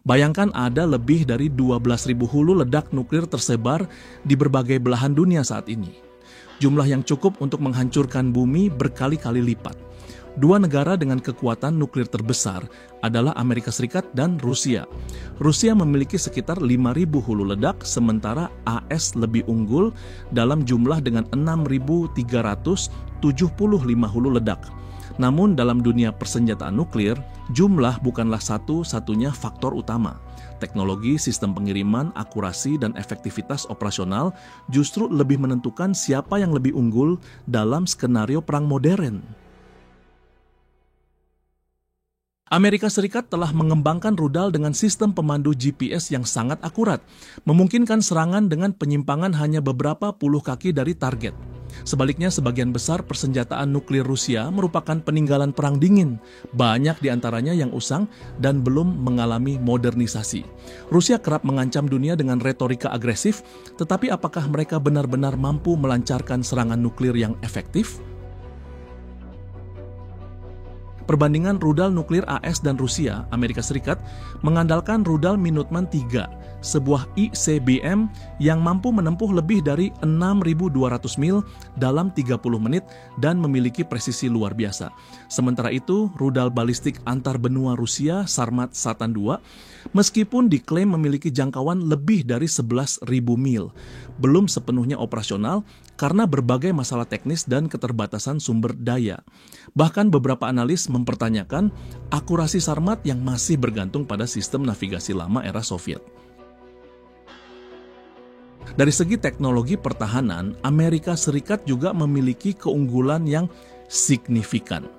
Bayangkan ada lebih dari 12.000 hulu ledak nuklir tersebar di berbagai belahan dunia saat ini. Jumlah yang cukup untuk menghancurkan bumi berkali-kali lipat. Dua negara dengan kekuatan nuklir terbesar adalah Amerika Serikat dan Rusia. Rusia memiliki sekitar 5.000 hulu ledak, sementara AS lebih unggul dalam jumlah dengan 6.375 hulu ledak. Namun dalam dunia persenjataan nuklir, jumlah bukanlah satu-satunya faktor utama. Teknologi, sistem pengiriman, akurasi, dan efektivitas operasional justru lebih menentukan siapa yang lebih unggul dalam skenario perang modern. Amerika Serikat telah mengembangkan rudal dengan sistem pemandu GPS yang sangat akurat, memungkinkan serangan dengan penyimpangan hanya beberapa puluh kaki dari target. Sebaliknya, sebagian besar persenjataan nuklir Rusia merupakan peninggalan perang dingin, banyak di antaranya yang usang dan belum mengalami modernisasi. Rusia kerap mengancam dunia dengan retorika agresif, tetapi apakah mereka benar-benar mampu melancarkan serangan nuklir yang efektif? Perbandingan rudal nuklir AS dan Rusia, Amerika Serikat, mengandalkan rudal Minuteman III, sebuah ICBM yang mampu menempuh lebih dari 6.200 mil dalam 30 menit dan memiliki presisi luar biasa. Sementara itu, rudal balistik antar benua Rusia, Sarmat Satan II, meskipun diklaim memiliki jangkauan lebih dari 11.000 mil, belum sepenuhnya operasional karena berbagai masalah teknis dan keterbatasan sumber daya. Bahkan beberapa analis mempertanyakan akurasi Sarmat yang masih bergantung pada sistem navigasi lama era Soviet. Dari segi teknologi pertahanan, Amerika Serikat juga memiliki keunggulan yang signifikan.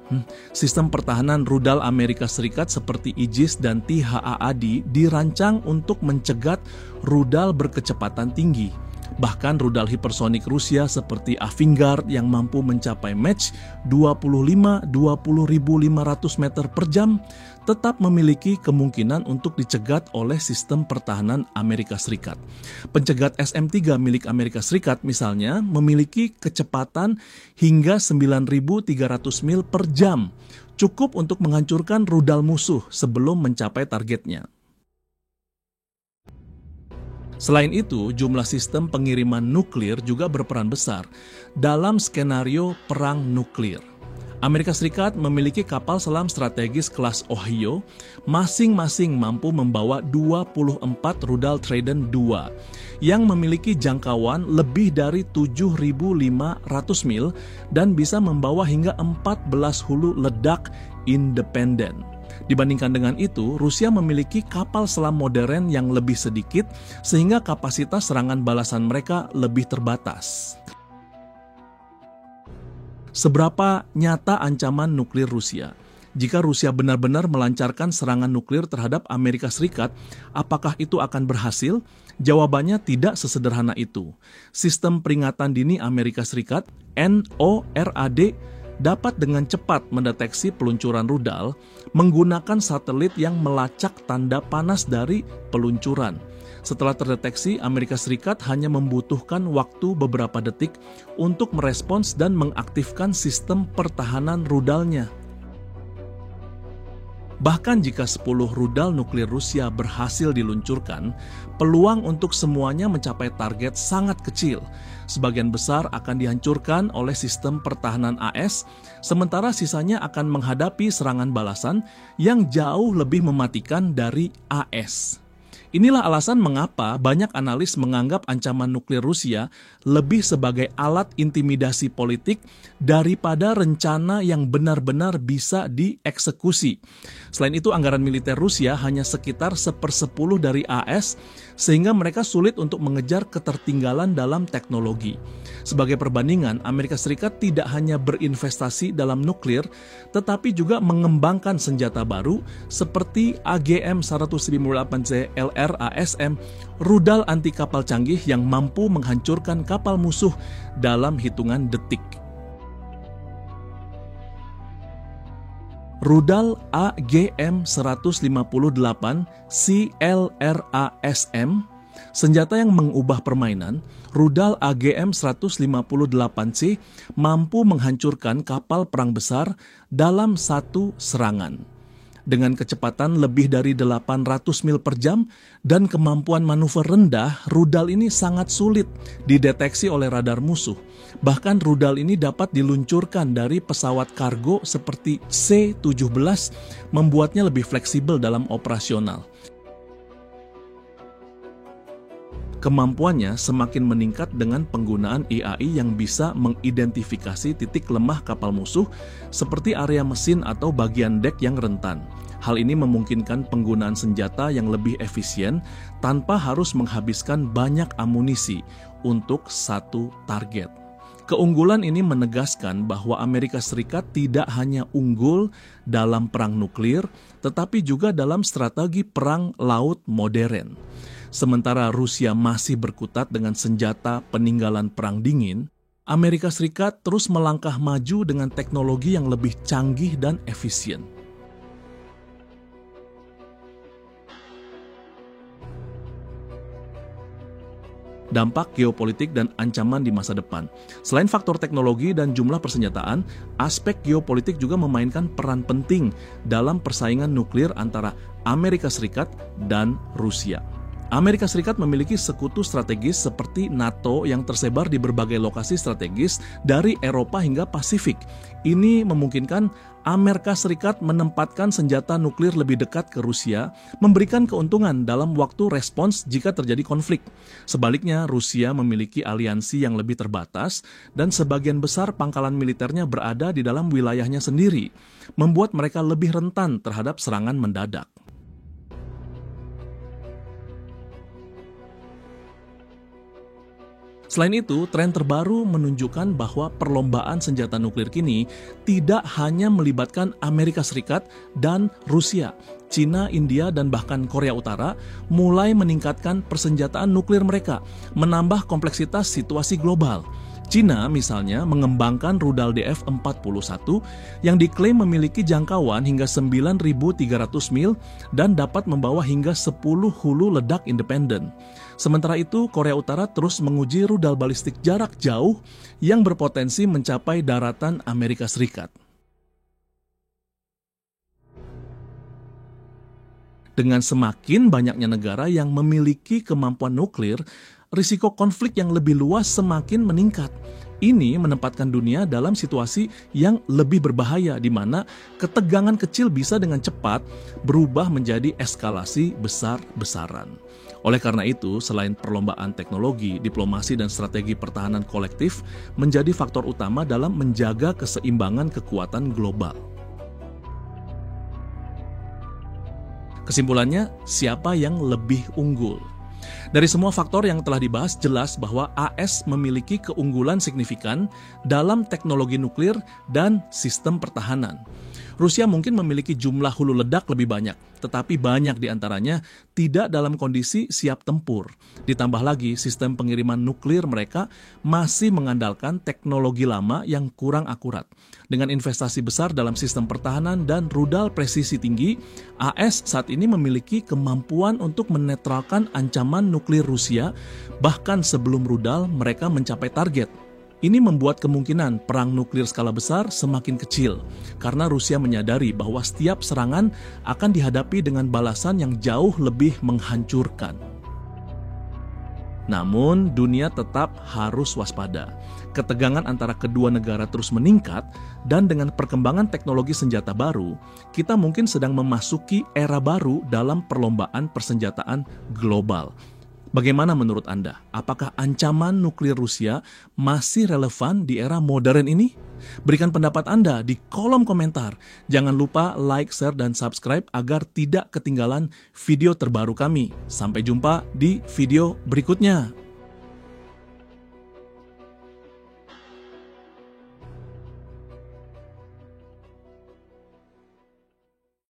Sistem pertahanan rudal Amerika Serikat seperti Aegis dan THAAD dirancang untuk mencegat rudal berkecepatan tinggi. Bahkan rudal hipersonik Rusia seperti Avangard yang mampu mencapai Mach 20.500 meter per jam tetap memiliki kemungkinan untuk dicegat oleh sistem pertahanan Amerika Serikat. Pencegat SM-3 milik Amerika Serikat misalnya memiliki kecepatan hingga 9.300 mil per jam, cukup untuk menghancurkan rudal musuh sebelum mencapai targetnya. Selain itu, jumlah sistem pengiriman nuklir juga berperan besar dalam skenario perang nuklir. Amerika Serikat memiliki kapal selam strategis kelas Ohio, masing-masing mampu membawa 24 rudal Trident II, yang memiliki jangkauan lebih dari 7.500 mil dan bisa membawa hingga 14 hulu ledak independen. Dibandingkan dengan itu, Rusia memiliki kapal selam modern yang lebih sedikit sehingga kapasitas serangan balasan mereka lebih terbatas. Seberapa nyata ancaman nuklir Rusia? Jika Rusia benar-benar melancarkan serangan nuklir terhadap Amerika Serikat, apakah itu akan berhasil? Jawabannya tidak sesederhana itu. Sistem peringatan dini Amerika Serikat, NORAD, dapat dengan cepat mendeteksi peluncuran rudal menggunakan satelit yang melacak tanda panas dari peluncuran. Setelah terdeteksi, Amerika Serikat hanya membutuhkan waktu beberapa detik untuk merespons dan mengaktifkan sistem pertahanan rudalnya. Bahkan jika 10 rudal nuklir Rusia berhasil diluncurkan, peluang untuk semuanya mencapai target sangat kecil. Sebagian besar akan dihancurkan oleh sistem pertahanan AS, sementara sisanya akan menghadapi serangan balasan yang jauh lebih mematikan dari AS. Inilah alasan mengapa banyak analis menganggap ancaman nuklir Rusia lebih sebagai alat intimidasi politik daripada rencana yang benar-benar bisa dieksekusi. Selain itu, anggaran militer Rusia hanya sekitar 1/10 dari AS, sehingga mereka sulit untuk mengejar ketertinggalan dalam teknologi. Sebagai perbandingan, Amerika Serikat tidak hanya berinvestasi dalam nuklir, tetapi juga mengembangkan senjata baru seperti AGM-158C LR-ASM, rudal anti kapal canggih yang mampu menghancurkan kapal musuh dalam hitungan detik. Rudal AGM-158 CLR-ASM, senjata yang mengubah permainan, rudal AGM-158C mampu menghancurkan kapal perang besar dalam satu serangan. Dengan kecepatan lebih dari 800 mil per jam dan kemampuan manuver rendah, rudal ini sangat sulit dideteksi oleh radar musuh. Bahkan rudal ini dapat diluncurkan dari pesawat kargo seperti C-17, membuatnya lebih fleksibel dalam operasional. Kemampuannya semakin meningkat dengan penggunaan AI yang bisa mengidentifikasi titik lemah kapal musuh seperti area mesin atau bagian dek yang rentan. Hal ini memungkinkan penggunaan senjata yang lebih efisien tanpa harus menghabiskan banyak amunisi untuk satu target. Keunggulan ini menegaskan bahwa Amerika Serikat tidak hanya unggul dalam perang nuklir, tetapi juga dalam strategi perang laut modern. Sementara Rusia masih berkutat dengan senjata peninggalan Perang Dingin, Amerika Serikat terus melangkah maju dengan teknologi yang lebih canggih dan efisien. Dampak geopolitik dan ancaman di masa depan. Selain faktor teknologi dan jumlah persenjataan, aspek geopolitik juga memainkan peran penting dalam persaingan nuklir antara Amerika Serikat dan Rusia. Amerika Serikat memiliki sekutu strategis seperti NATO yang tersebar di berbagai lokasi strategis dari Eropa hingga Pasifik. Ini memungkinkan Amerika Serikat menempatkan senjata nuklir lebih dekat ke Rusia, memberikan keuntungan dalam waktu respons jika terjadi konflik. Sebaliknya, Rusia memiliki aliansi yang lebih terbatas dan sebagian besar pangkalan militernya berada di dalam wilayahnya sendiri, membuat mereka lebih rentan terhadap serangan mendadak. Selain itu, tren terbaru menunjukkan bahwa perlombaan senjata nuklir kini tidak hanya melibatkan Amerika Serikat dan Rusia. China, India, dan bahkan Korea Utara mulai meningkatkan persenjataan nuklir mereka, menambah kompleksitas situasi global. China misalnya mengembangkan rudal DF-41 yang diklaim memiliki jangkauan hingga 9.300 mil dan dapat membawa hingga 10 hulu ledak independen. Sementara itu, Korea Utara terus menguji rudal balistik jarak jauh yang berpotensi mencapai daratan Amerika Serikat. Dengan semakin banyaknya negara yang memiliki kemampuan nuklir, risiko konflik yang lebih luas semakin meningkat. Ini menempatkan dunia dalam situasi yang lebih berbahaya di mana ketegangan kecil bisa dengan cepat berubah menjadi eskalasi besar-besaran. Oleh karena itu, selain perlombaan teknologi, diplomasi dan strategi pertahanan kolektif menjadi faktor utama dalam menjaga keseimbangan kekuatan global. Kesimpulannya, siapa yang lebih unggul? Dari semua faktor yang telah dibahas, jelas bahwa AS memiliki keunggulan signifikan dalam teknologi nuklir dan sistem pertahanan. Rusia mungkin memiliki jumlah hulu ledak lebih banyak, tetapi banyak di antaranya tidak dalam kondisi siap tempur. Ditambah lagi, sistem pengiriman nuklir mereka masih mengandalkan teknologi lama yang kurang akurat. Dengan investasi besar dalam sistem pertahanan dan rudal presisi tinggi, AS saat ini memiliki kemampuan untuk menetralkan ancaman nuklir Rusia, bahkan sebelum rudal mereka mencapai target. Ini membuat kemungkinan perang nuklir skala besar semakin kecil, karena Rusia menyadari bahwa setiap serangan akan dihadapi dengan balasan yang jauh lebih menghancurkan. Namun, dunia tetap harus waspada. Ketegangan antara kedua negara terus meningkat, dan dengan perkembangan teknologi senjata baru, kita mungkin sedang memasuki era baru dalam perlombaan persenjataan global. Bagaimana menurut Anda? Apakah ancaman nuklir Rusia masih relevan di era modern ini? Berikan pendapat Anda di kolom komentar. Jangan lupa like, share, dan subscribe agar tidak ketinggalan video terbaru kami. Sampai jumpa di video berikutnya.